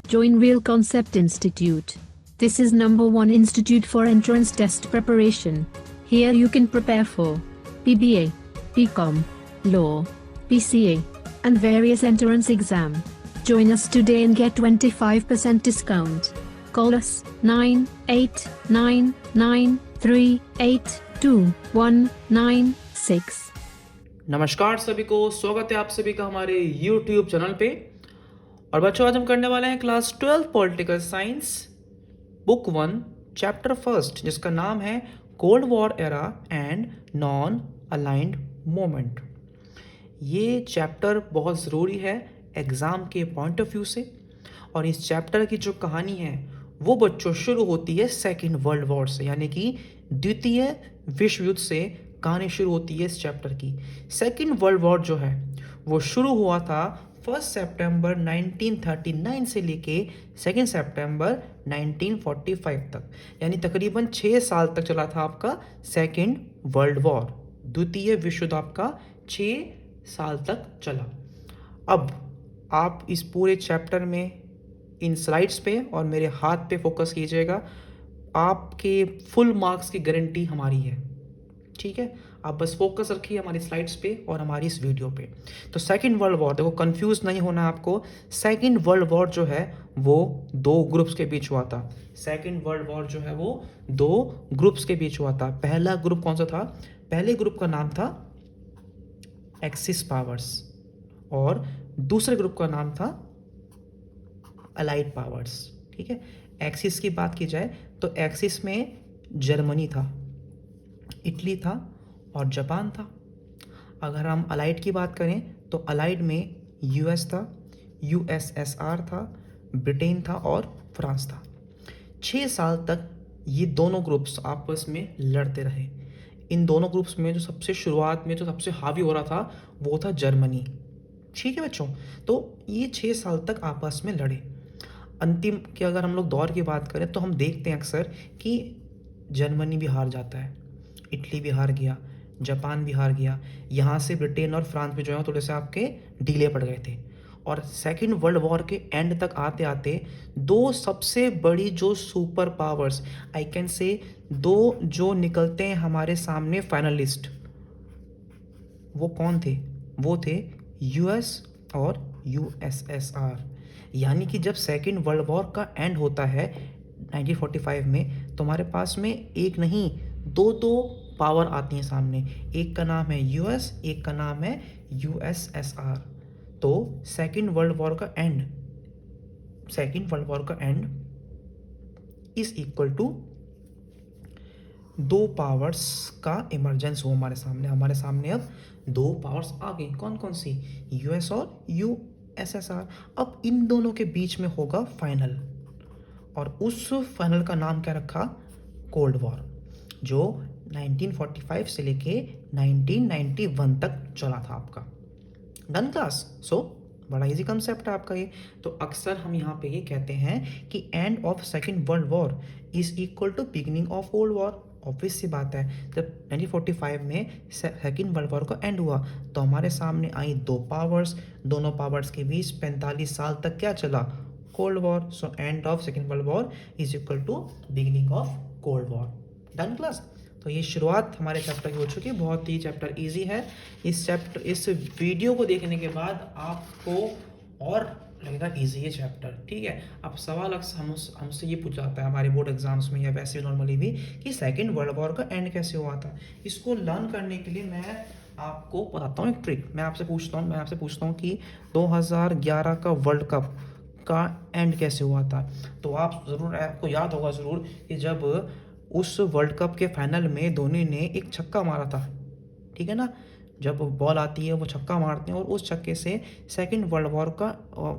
Join Real Concept Institute. This is #1 institute for entrance test preparation. Here you can prepare for BBA, BCom, Law, PCA, and various entrance exam. Join us today and get 25% discount. Call us 9899382196. नमस्कार सभी को, स्वागत है आप सभी का हमारे YouTube channel पे। और बच्चों, आज हम करने वाले हैं class 12 political science book 1 chapter 1, जिसका नाम है cold war era and non aligned moment. ये चैप्टर बहुत ज़रूरी है एग्ज़ाम के पॉइंट ऑफ व्यू से। और इस चैप्टर की जो कहानी है वो बच्चों शुरू होती है सेकेंड वर्ल्ड वॉर से, यानी कि द्वितीय विश्व युद्ध से कहानी शुरू होती है इस चैप्टर की। सेकेंड वर्ल्ड वॉर जो है वो शुरू हुआ था 1 सितंबर 1939 से लेके 2 सितंबर 1945 तक, यानी तकरीबन 6 साल तक चला था आपका सेकेंड वर्ल्ड वॉर। द्वितीय विश्व युद्ध आपका 6 साल तक चला। अब आप इस पूरे चैप्टर में इन स्लाइड्स पे और मेरे हाथ पे फोकस कीजिएगा। आपके फुल मार्क्स की गारंटी हमारी है, ठीक है। आप बस फोकस रखिए हमारी स्लाइड्स पे और हमारी इस वीडियो पे। तो सेकेंड वर्ल्ड वॉर, देखो कंफ्यूज नहीं होना है आपको। सेकेंड वर्ल्ड वॉर जो है वो 2 ग्रुप्स के बीच हुआ था। सेकेंड वर्ल्ड वॉर जो है वो 2 ग्रुप्स के बीच हुआ था। पहला ग्रुप कौन सा था? पहले ग्रुप का नाम था एक्सिस पावर्स और दूसरे ग्रुप का नाम था अलाइड पावर्स, ठीक है। एक्सिस की बात की जाए तो एक्सिस में जर्मनी था, इटली था और जापान था। अगर हम अलाइड की बात करें तो अलाइड में यूएस था, यूएसएसआर था, ब्रिटेन था और फ्रांस था। 6 साल तक ये दोनों ग्रुप्स आपस में लड़ते रहे। इन दोनों ग्रुप्स में जो सबसे शुरुआत में जो सबसे हावी हो रहा था वो था जर्मनी, ठीक है बच्चों। तो ये 6 साल तक आपस में लड़े। अंतिम की अगर हम लोग दौर की बात करें तो हम देखते हैं अक्सर कि जर्मनी भी हार जाता है, इटली भी हार गया, जापान भी हार गया। यहाँ से ब्रिटेन और फ्रांस भी जो है थोड़े से आपके ढीले पड़ गए थे। और सेकेंड वर्ल्ड वॉर के एंड तक आते आते 2 सबसे बड़ी जो super powers, I can say 2 जो निकलते हैं हमारे सामने फाइनलिस्ट, वो कौन थे? वो थे यूएस और यूएसएसआर। यानी कि जब सेकेंड वर्ल्ड वॉर का एंड होता है 1945 में, तो हमारे पास में एक नहीं 2 पावर आती हैं सामने। एक का नाम है यूएस, एक का नाम है यूएसएसआर। तो सेकेंड वर्ल्ड वॉर का end is equal to 2 powers का इमरजेंस हो हमारे सामने अब 2 पावर्स आ गई। कौन कौन सी? यूएस और यूएसएसआर। अब इन दोनों के बीच में होगा फाइनल, और उस फाइनल का नाम क्या रखा? कोल्ड वॉर, जो 1945 से लेके 1991 तक चला था आपका। Done class? सो बड़ा इजी कंसेप्ट है आपका ये। तो अक्सर हम यहाँ पे ये कहते हैं कि end of second world war is equal to beginning of cold war. Obvious सी बात है, जब 1945 में सेकेंड वर्ल्ड वॉर का एंड हुआ तो हमारे सामने आई 2 पावर्स। दोनों पावर्स के बीच 45 साल तक क्या चला? Cold war. So end of second world war is equal to beginning of cold war. Done class? तो ये शुरुआत हमारे चैप्टर की हो चुकी है। बहुत ही चैप्टर इजी है। इस वीडियो को देखने के बाद आपको और लगेगा इजी है चैप्टर, ठीक है। अब सवाल अक्सर हमसे ये पूछा जाता है हमारे बोर्ड एग्जाम्स में या वैसे नॉर्मली भी कि सेकेंड वर्ल्ड वॉर का एंड कैसे हुआ था। इसको लर्न करने के लिए मैं आपको बताता हूँ एक ट्रिक। मैं आपसे पूछता हूँ कि 2011 का वर्ल्ड कप का एंड कैसे हुआ था। तो आपको याद होगा ज़रूर कि जब उस वर्ल्ड कप के फाइनल में धोनी ने एक छक्का मारा था, ठीक है ना। जब बॉल आती है वो छक्का मारते हैं और उस छक्के से सेकेंड वर्ल्ड वॉर का,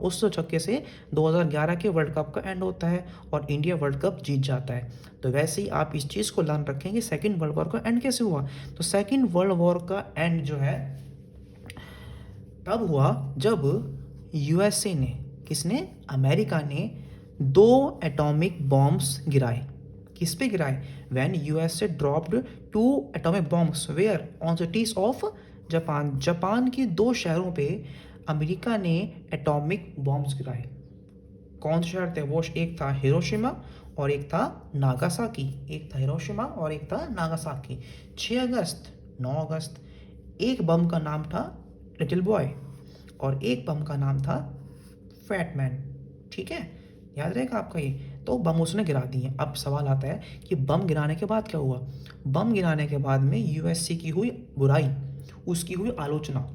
उस छक्के से 2011 के वर्ल्ड कप का एंड होता है और इंडिया वर्ल्ड कप जीत जाता है। तो वैसे ही आप इस चीज़ को लर्न रखें कि सेकेंड वर्ल्ड वॉर का एंड कैसे हुआ। तो सेकेंड वर्ल्ड वॉर का एंड जो है तब हुआ जब यूएसए ने, किसने? अमेरिका ने 2 एटॉमिक बॉम्ब्स गिराए। किस पे गिराए? When USA dropped 2 atomic bombs were on cities of Japan. Japan के 2 शहरों पे अमेरिका ने एटॉमिक बॉम्ब्स गिराए। कौन से शहर थे वो? एक था हिरोशिमा और एक था नागासाकी। एक था हिरोशिमा और एक था नागासाकी। 6 अगस्त, 9 अगस्त। एक बम का नाम था लिटिल बॉय और एक बम का नाम था फैट मैन। ठीक है, याद रहेगा आपका ये। तो बम उसने गिरा दिए। अब सवाल आता है कि बम गिराने के बाद क्या हुआ? बम गिराने के बाद में यूएसए की हुई बुराई, उसकी हुई आलोचना।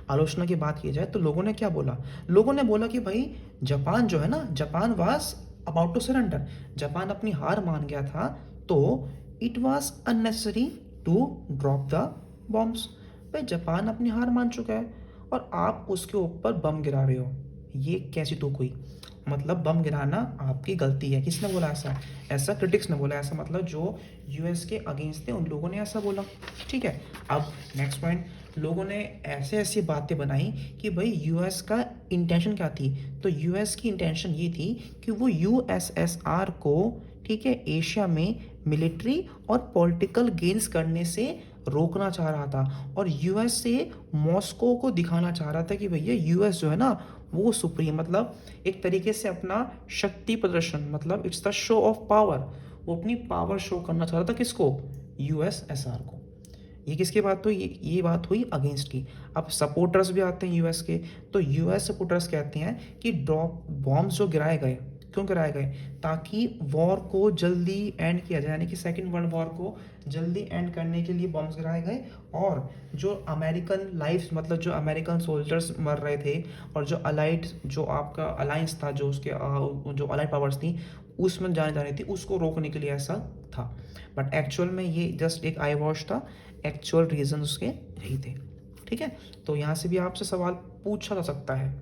आलोचना की बात की जाए तो लोगों ने क्या बोला? लोगों ने बोला कि भाई जापान जो है ना, Japan was about to surrender, Japan अपनी हार मान गया था, तो it was unnecessary to drop the bombs. भाई जापान अपनी हार मान चुका है और आप उसके ऊपर बम गिरा रहे हो, ये कैसी तुक हुई? मतलब बम गिराना आपकी गलती है। किसने बोला ऐसा? ऐसा क्रिटिक्स ने बोला। ऐसा मतलब जो यूएस के अगेंस्ट थे उन लोगों ने ऐसा बोला। ठीक है, अब नेक्स्ट पॉइंट, लोगों ने ऐसे ऐसी बातें बनाई कि भाई यूएस का इंटेंशन क्या थी? तो यूएस की इंटेंशन ये थी कि वो यूएसएसआर को, ठीक है, एशिया में मिलिट्री और पॉलिटिकल गेन्स करने से रोकना चाह रहा था और यूएस से मॉस्को को दिखाना चाह रहा था कि भैया यूएस जो है ना वो सुप्रीम, मतलब एक तरीके से अपना शक्ति प्रदर्शन, मतलब it's the show off power. वो अपनी पावर शो करना चाह रहा था। किसको? यूएसएसआर को। ये किसकी बात हुई? ये बात हुई अगेंस्ट की। अब सपोर्टर्स भी आते हैं यूएस के, तो यूएस सपोर्टर्स कहते हैं कि ड्रॉप बॉम्ब्स जो गिराए गए, क्यों गिराए गए? ताकि वॉर को जल्दी एंड किया जाए, यानी कि सेकेंड वर्ल्ड वॉर को जल्दी एंड करने के लिए बॉम्ब्स गिराए गए। और जो अमेरिकन लाइफ्स, मतलब जो अमेरिकन सोल्जर्स मर रहे थे और जो अलाइड, जो आपका अलायंस था, जो उसके जो अलाइड पावर्स थी उसमें जाने जा रही थी, उसको रोकने के लिए ऐसा था। बट एक्चुअल में ये जस्ट एक आई वॉश था, एक्चुअल रीजन उसके यही थे। ठीक है, तो यहाँ से भी आपसे सवाल पूछा जा सकता है,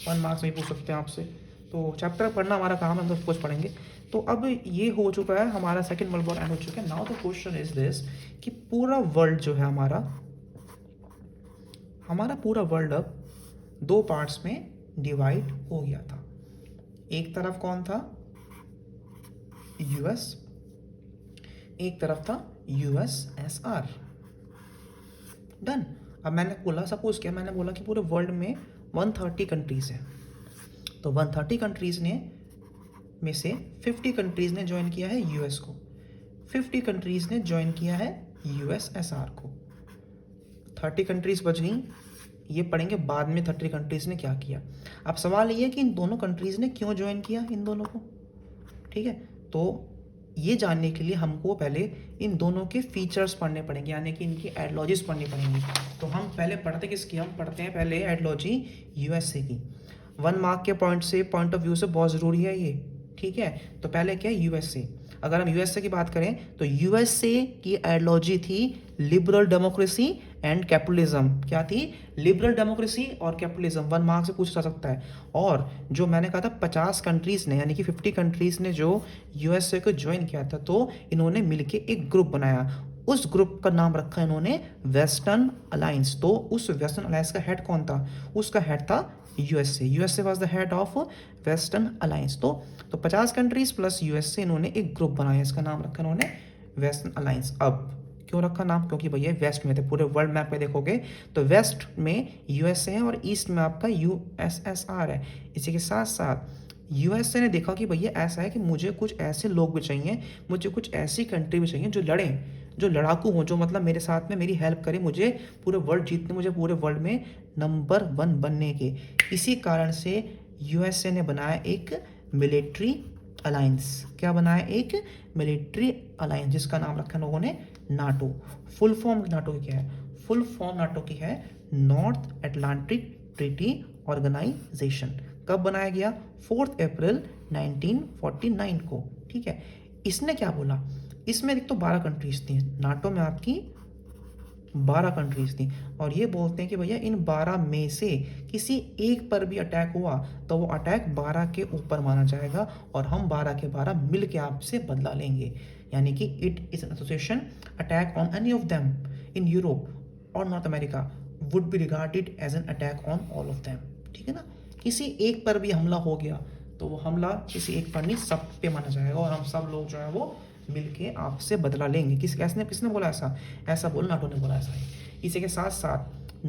1 मार्क्स में पूछ सकते हैं आपसे। तो चैप्टर पढ़ना हमारा काम है, हम तो कुछ पढ़ेंगे। तो अब ये हो चुका है, हमारा सेकंड वर्ल्ड वॉर एंड हो चुका है। Now the question is this कि पूरा वर्ल्ड जो है हमारा पूरा वर्ल्ड अब 2 पार्ट्स में डिवाइड हो गया था। एक तरफ कौन था? यूएस, एक तरफ था यूएसएसआर। डन। अब मैंने बोला, सपोज किया, मैंने बोला कि पूरे वर्ल्ड में 130 कंट्रीज हैं, तो 130 कंट्रीज ने में से 50 कंट्रीज ने ज्वाइन किया है यूएस को, 50 कंट्रीज ने ज्वाइन किया है यूएसएसआर को। 30 कंट्रीज बच गई, ये पढ़ेंगे बाद में 30 कंट्रीज ने क्या किया। अब सवाल ये है कि इन दोनों कंट्रीज ने क्यों ज्वाइन किया इन दोनों को। ठीक है, तो ये जानने के लिए हमको पहले इन दोनों के फीचर्स पढ़ने पड़ेंगे, यानी कि इनकी एडलॉजीज पढ़नी पड़ेंगी। तो हम पहले पढ़ते किसकी? हम पढ़ते हैं पहले एडलॉजी यूएसए की। 1 मार्क के पॉइंट ऑफ व्यू से बहुत ज़रूरी है ये। ठीक है, तो पहले क्या है? यूएसए। अगर हम यूएसए की बात करें तो यूएसए की आइडियोलॉजी थी लिबरल डेमोक्रेसी एंड कैपिटलिज्म। क्या थी? लिबरल डेमोक्रेसी और कैपिटलिज्म। 1 मार्क से पूछा जा सकता है। और जो मैंने कहा था 50 कंट्रीज ने, यानी कि 50 कंट्रीज ने जो यूएसए को ज्वाइन किया था, तो इन्होंने मिलके एक ग्रुप बनाया। उस ग्रुप का नाम रखा इन्होंने वेस्टर्न अलायंस। तो उस वेस्टर्न अलायंस का हेड कौन था? उसका हेड था USA. USA was the head of western alliance. तो 50 कंट्रीज प्लस यूएसए, इन्होंने एक ग्रुप बनाया, इसका नाम रखा इन्होंने वेस्टर्न अलायंस। अब क्यों रखा नाम? क्योंकि भैया वेस्ट में थे। पूरे वर्ल्ड मैप पे देखोगे तो वेस्ट में यूएसए है और ईस्ट में आपका यूएसएसआर है। इसी के साथ साथ यूएसए ने देखा कि भैया ऐसा है कि मुझे कुछ ऐसे लोग भी चाहिए, मुझे कुछ ऐसी कंट्री भी चाहिए जो लड़ें, जो लड़ाकू हों, जो मतलब मेरे साथ में मेरी हेल्प करें, मुझे पूरे वर्ल्ड जीतने, मुझे पूरे वर्ल्ड में नंबर 1 बनने के। इसी कारण से यूएसए ने बनाया एक मिलिट्री अलायंस। क्या बनाया? एक मिलिट्री अलायंस, जिसका नाम रखा लोगों ने नाटो। फुल फॉर्म नाटो की क्या है? फुल फॉर्म नाटो की है नॉर्थ अटलांटिक ट्रीटी ऑर्गेनाइजेशन। कब बनाया गया? 4 अप्रैल 1949 को। ठीक है, इसने क्या बोला? इसमें एक तो 12 कंट्रीज थी नाटो में, आपकी 12 कंट्रीज थी, और ये बोलते हैं कि भैया इन 12 में से किसी एक पर भी अटैक हुआ तो वो अटैक 12 के ऊपर माना जाएगा और हम 12 के 12 मिल के आपसे बदला लेंगे। यानी कि it is an association, attack on any of them in Europe और North America would be regarded as an attack on all of them. ठीक है ना, किसी एक पर भी हमला हो गया तो वो हमला किसी एक पर नहीं, सब पे माना जाएगा और हम सब लोग जो है वो मिलके आपसे बदला लेंगे। किसने बोला ऐसा? ऐसा बोला नाटो ने बोला ऐसा है। इसी के साथ साथ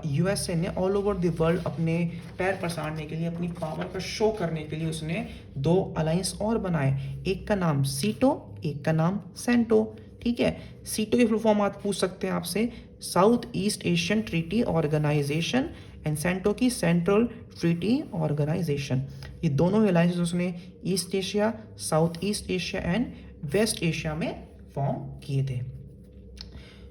यूएसए ने ऑल ओवर द वर्ल्ड अपने पैर पसारने के लिए, अपनी पावर का शो करने के लिए उसने 2 अलायंस और बनाए। एक का नाम सीटो, एक का नाम सेंटो। ठीक है, सीटो की फुल फॉर्म आप पूछ सकते हैं आपसे, south east Asian treaty organization, and CENTO की सेंट्रल ट्रीटी ऑर्गेनाइजेशन। ये दोनों अलायंसेस उसने east Asia, south east Asia and west Asia में फॉर्म किए थे।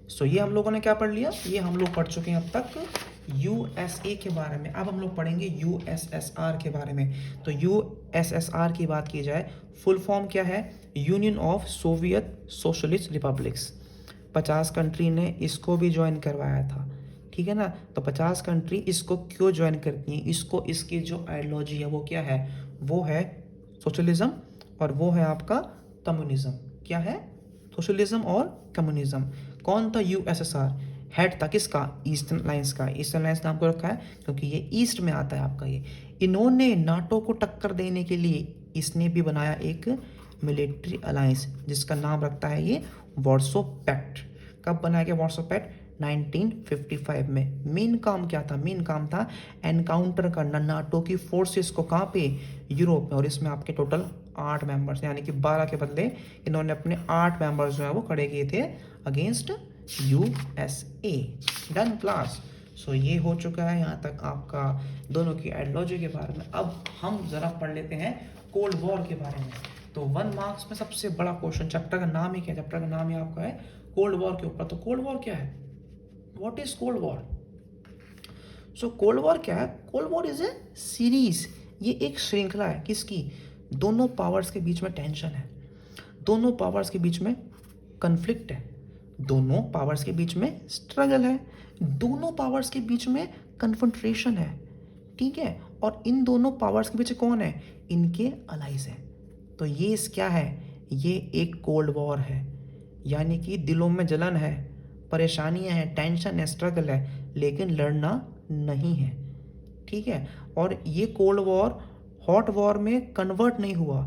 सो ये हम लोगों ने क्या पढ़ लिया, ये हम लोग पढ़ चुके हैं अब तक यूएसए के बारे में। अब हम लोग पढ़ेंगे यूएसएसआर के बारे में। तो यूएसएसआर की बात की जाए, फुल फॉर्म क्या है, union of Soviet socialist republics. 50 country ने इसको भी ज्वाइन करवाया था। ठीक है ना, तो 50 कंट्री इसको क्यों ज्वाइन करती हैं, इसको, इसकी जो आइडियोलॉजी है वो क्या है, वो है सोशलिज्म और वो है आपका कम्युनिज्म। क्या है, सोशलिज्म और कम्युनिज्म। कौन था यूएसएसआर, हेड था किसका, ईस्टर्न अलायंस का। ईस्टर्न अलायंस नाम को रखा है क्योंकि ये ईस्ट में आता है आपका ये। इन्होंने नाटो को टक्कर देने के लिए इसने भी बनाया एक मिलिट्री अलायंस जिसका नाम रखता है ये वार्सो पैक्ट। कब बनाया गया वार्सो पैक्ट, 1955 में। मेन काम क्या था, मेन काम था एनकाउंटर करना नाटो की फोर्सेस को। कहाँ पे, यूरोप में। और इसमें आपके टोटल 8 मेंबर्स, यानी कि 12 के बदले इन्होंने अपने 8 मेंबर्स जो है वो खड़े किए थे against USA. Done class. So ये हो चुका है यहाँ तक आपका दोनों की आइडियोलॉजी के बारे में। अब हम जरा पढ़ लेते हैं कोल्ड वॉर के बारे में। तो 1 मार्क्स में सबसे बड़ा क्वेश्चन, चैप्टर का नाम ही क्या है, चैप्टर का नाम ही आपका है कोल्ड वॉर के ऊपर। तो कोल्ड वॉर क्या है, what is cold war. So cold war क्या है, cold war is a series, ये एक श्रृंखला है किसकी, दोनों पावर्स के बीच में टेंशन है, दोनों पावर्स के बीच में कन्फ्लिक्ट है, दोनों पावर्स के बीच में स्ट्रगल है, दोनों पावर्स के बीच में कन्फ्रंट्रेशन है। ठीक है, और इन दोनों पावर्स के पीछे कौन है, इनके अलाइज है। तो ये क्या है, ये एक कोल्ड वॉर है, यानी कि दिलों में जलन है, परेशानियां हैं, टेंशन है, स्ट्रगल है, लेकिन लड़ना नहीं है। ठीक है, और ये कोल्ड वॉर हॉट वॉर में कन्वर्ट नहीं हुआ।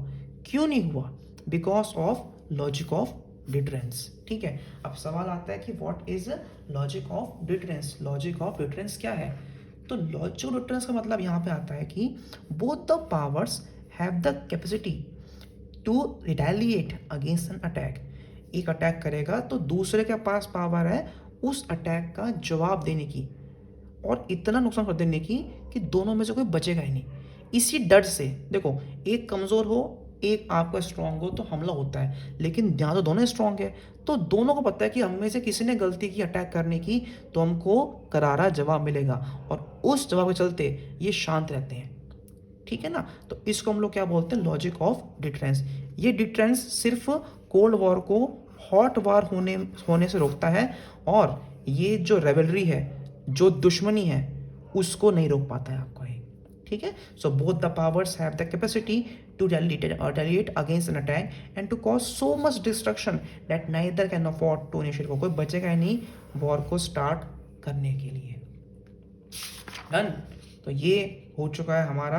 क्यों नहीं हुआ, because of logic of deterrence. ठीक है, अब सवाल आता है कि what is logic of deterrence. Logic of deterrence क्या है, तो लॉजिक ऑफ डिटरेंस का मतलब यहाँ पे आता है कि both the powers have the capacity to retaliate against an attack. एक अटैक करेगा तो दूसरे के पास पावर है उस अटैक का जवाब देने की और इतना नुकसान कर देने की कि दोनों में से कोई बचेगा ही नहीं। इसी डर से देखो, एक कमज़ोर हो एक आपका स्ट्रांग हो तो हमला होता है, लेकिन यहाँ तो दोनों स्ट्रांग है, तो दोनों को पता है कि हम में से किसी ने गलती की अटैक करने की तो हमको करारा जवाब मिलेगा, और उस जवाब के चलते ये शांत रहते हैं। ठीक है ना, तो इसको हम लोग क्या बोलते हैं, लॉजिक ऑफ डिटरेंस। ये डिटरेंस सिर्फ कोल्ड वॉर को हॉट वॉर होने से रोकता है, और ये जो रेवलरी है, जो दुश्मनी है, उसको नहीं रोक पाता है आपको ये। ठीक है, so both the powers have the capacity to retaliate against an attack and to cause so much destruction that neither can afford to initiate war। कोई बचेगा ही नहीं वॉर को स्टार्ट करने के लिए। डन, तो ये हो चुका है हमारा,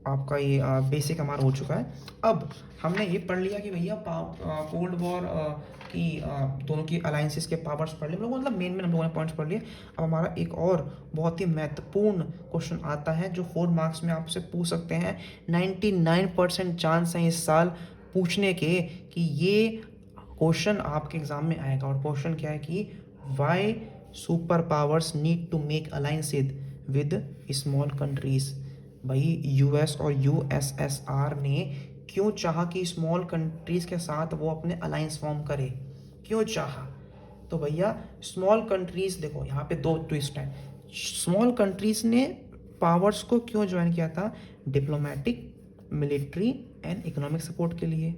आपका ये बेसिक हमारा हो चुका है। अब हमने ये पढ़ लिया कि भैया कोल्ड वॉर की दोनों की अलायंसेस के पावर्स पढ़ लिए हम लोग, मतलब मेन हम लोगों ने पॉइंट्स पढ़ लिए। अब हमारा एक और बहुत ही महत्वपूर्ण क्वेश्चन आता है जो 4 मार्क्स में आपसे पूछ सकते हैं। 99% चांस है इस साल पूछने के कि ये क्वेश्चन आपके एग्जाम में आएगा। और क्वेश्चन क्या है कि why super powers need to make alliances with small countries. भाई यूएस और यूएसएसआर ने क्यों चाहा कि स्मॉल कंट्रीज़ के साथ वो अपने अलायंस फॉर्म करे, क्यों चाहा। तो भैया स्मॉल कंट्रीज़, देखो यहाँ पे 2 ट्विस्ट हैं। स्मॉल कंट्रीज़ ने पावर्स को क्यों ज्वाइन किया था, diplomatic, military and economic support के लिए।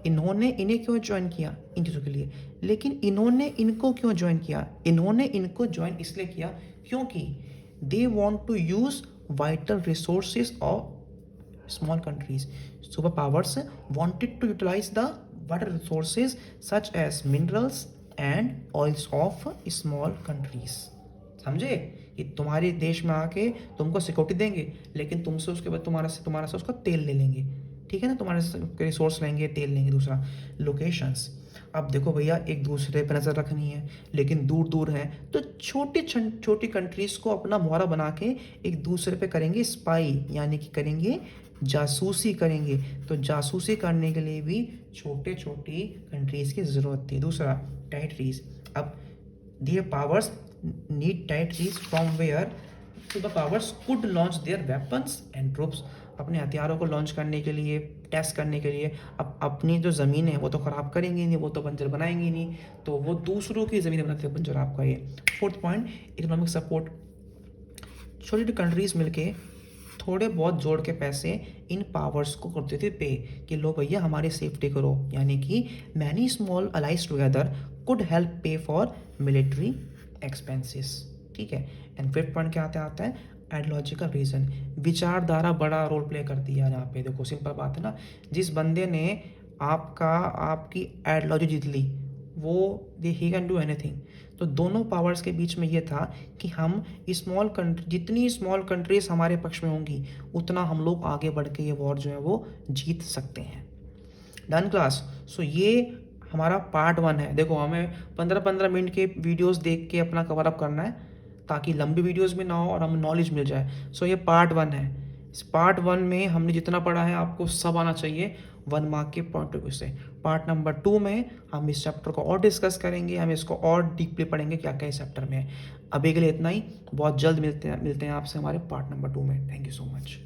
इन्होंने इन्हें क्यों ज्वाइन किया, इन चीज़ों के लिए। लेकिन इन्होंने इनको क्यों ज्वाइन किया, इन्होंने इनको ज्वाइन इसलिए किया क्योंकि they want to use vital resources of small countries. Superpowers wanted to utilize the vital resources such as minerals and oils of small countries. समझे कि तुम्हारे देश में आके तुमको सिक्योरिटी देंगे, लेकिन तुमसे उसके बाद तुम्हारा से उसका तेल ले लेंगे। ठीक है ना, तुम्हारे रिसोर्स लेंगे, तेल लेंगे। दूसरा लोकेशंस, अब देखो भैया एक दूसरे पर नज़र रखनी है लेकिन दूर दूर है, तो छोटी कंट्रीज़ को अपना मोहरा बना के एक दूसरे पे करेंगे स्पाई, यानी कि करेंगे जासूसी करेंगे। तो जासूसी करने के लिए भी छोटे छोटी कंट्रीज़ की ज़रूरत थी। दूसरा टेरिटरीज, अब their powers need territories from where तो the powers could launch their weapons and troops, अपने हथियारों को लॉन्च करने के लिए, टेस्ट करने के लिए। अब अपनी जो ज़मीन है वो तो ख़राब करेंगे नहीं, वो तो बंजर बनाएंगे नहीं, तो वो दूसरों की ज़मीन बनाते हैं बंजर आपका। ये फोर्थ पॉइंट, इकोनॉमिक सपोर्ट, छोटी छोटी कंट्रीज़ मिलके थोड़े बहुत जोड़ के पैसे इन पावर्स को करते थे पे, कि लो भैया हमारी सेफ्टी करो, यानी कि many small allies together could help pay for military expenses. ठीक है। एंड फिफ्थ पॉइंट क्या आता है आइडियोलॉजिकल रीज़न, विचारधारा बड़ा रोल प्ले करती है यहाँ पे। देखो सिंपल बात है ना, जिस बंदे ने आपकी आइडियोलॉजी जीत ली वो ही कैन डू एनीथिंग। तो दोनों पावर्स के बीच में ये था कि हम जितनी स्मॉल कंट्रीज हमारे पक्ष में होंगी उतना हम लोग आगे बढ़ के ये वॉर जो है वो जीत सकते हैं। Done class. सो ये हमारा पार्ट 1 है। देखो हमें 15-15 मिनट के वीडियोस देख के अपना कवर अप करना है ताकि लंबी वीडियोस भी ना हो और हमें नॉलेज मिल जाए। सो ये पार्ट 1 है। इस पार्ट 1 में हमने जितना पढ़ा है आपको सब आना चाहिए 1 मार्क के पॉइंट ऑफ व्यू से। पार्ट नंबर 2 में हम इस चैप्टर को और डिस्कस करेंगे, हम इसको और डीपली पढ़ेंगे क्या क्या इस चैप्टर में है। अभी के लिए इतना ही, बहुत जल्द मिलते हैं आपसे हमारे पार्ट नंबर 2 में। Thank you so much.